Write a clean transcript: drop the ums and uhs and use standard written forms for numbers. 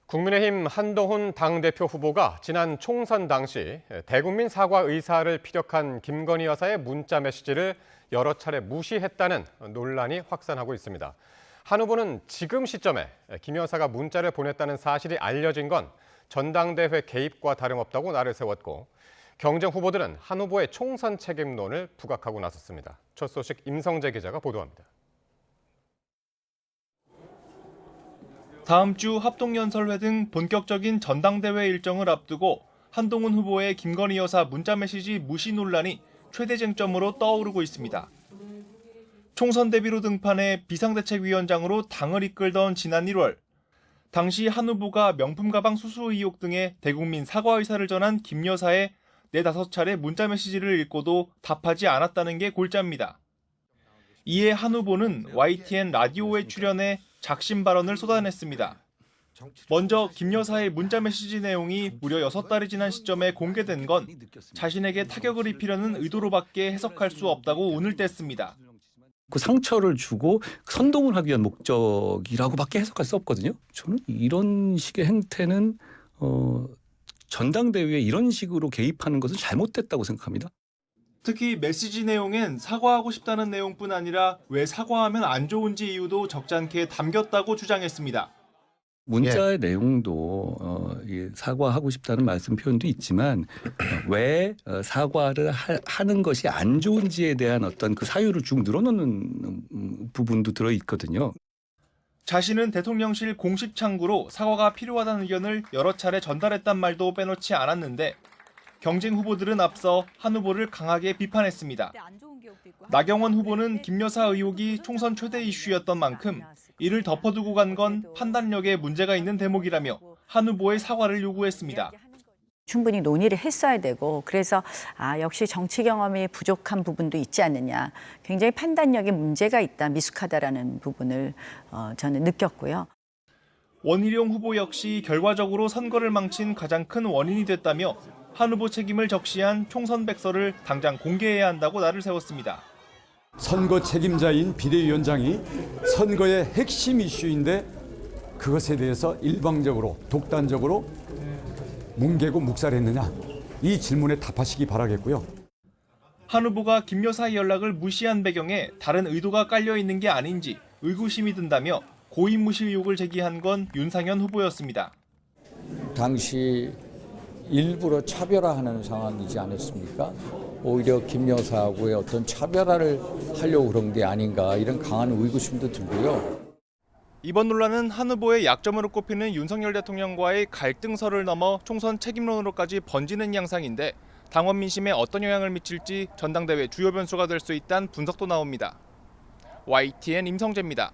국민의힘 한동훈 당대표 후보가 지난 총선 당시 대국민 사과 의사를 피력한 김건희 여사의 문자 메시지를 여러 차례 무시했다는 논란이 확산하고 있습니다. 한 후보는 지금 시점에 김 여사가 문자를 보냈다는 사실이 알려진 건 전당대회 개입과 다름없다고 날을 세웠고, 경쟁 후보들은 한 후보의 총선 책임론을 부각하고 나섰습니다. 첫 소식 임성재 기자가 보도합니다. 다음 주 합동연설회 등 본격적인 전당대회 일정을 앞두고 한동훈 후보의 김건희 여사 문자메시지 무시 논란이 최대 쟁점으로 떠오르고 있습니다. 총선 대비로 등판해 비상대책위원장으로 당을 이끌던 지난 1월, 당시 한 후보가 명품 가방 수수 의혹 등의 대국민 사과 의사를 전한 김 여사의 4-5차례 문자메시지를 읽고도 답하지 않았다는 게 골자입니다. 이에 한 후보는 YTN 라디오에 출연해 작심 발언을 쏟아냈습니다. 먼저 김 여사의 문자메시지 내용이 무려 6달이 지난 시점에 공개된 건 자신에게 타격을 입히려는 의도로밖에 해석할 수 없다고 운을 뗐습니다. 그 상처를 주고 선동을 하기 위한 목적이라고밖에 해석할 수 없거든요. 저는 이런 식의 행태는 전당대회에 이런 식으로 개입하는 것은 잘못됐다고 생각합니다. 특히 메시지 내용엔 사과하고 싶다는 내용뿐 아니라 왜 사과하면 안 좋은지 이유도 적잖게 담겼다고 주장했습니다. 문자의 내용도 사과하고 싶다는 말씀 표현도 있지만 왜 사과를 하는 것이 안 좋은지에 대한 어떤 그 사유를 쭉 늘어놓는 부분도 들어 있거든요. 자신은 대통령실 공식 창구로 사과가 필요하다는 의견을 여러 차례 전달했단 말도 빼놓지 않았는데, 경쟁 후보들은 앞서 한 후보를 강하게 비판했습니다. 나경원 후보는 김 여사 의혹이 총선 최대 이슈였던 만큼 이를 덮어두고 간 건 판단력에 문제가 있는 대목이라며 한 후보의 사과를 요구했습니다. 충분히 논의를 했어야 되고, 그래서 역시 정치 경험이 부족한 부분도 있지 않느냐, 굉장히 판단력에 문제가 있다, 미숙하다라는 부분을 저는 느꼈고요. 원희룡 후보 역시 결과적으로 선거를 망친 가장 큰 원인이 됐다며 한 후보 책임을 적시한 총선 백서를 당장 공개해야 한다고 날을 세웠습니다. 선거 책임자인 비대위원장이 선거의 핵심 이슈인데 그것에 대해서 일방적으로 독단적으로 뭉개고 묵살했느냐, 이 질문에 답하시기 바라겠고요. 한 후보가 김 여사의 연락을 무시한 배경에 다른 의도가 깔려 있는 게 아닌지 의구심이 든다며 고인무시 의혹을 제기한 건 윤상현 후보였습니다. 당시 일부러 차별화하는 상황이지 않았습니까? 오히려 김 여사하고의 어떤 차별화를 하려고 그런 게 아닌가, 이런 강한 의구심도 들고요. 이번 논란은 한 후보의 약점으로 꼽히는 윤석열 대통령과의 갈등설을 넘어 총선 책임론으로까지 번지는 양상인데, 당원 민심에 어떤 영향을 미칠지 전당대회 주요 변수가 될 수 있다는 분석도 나옵니다. YTN 임성재입니다.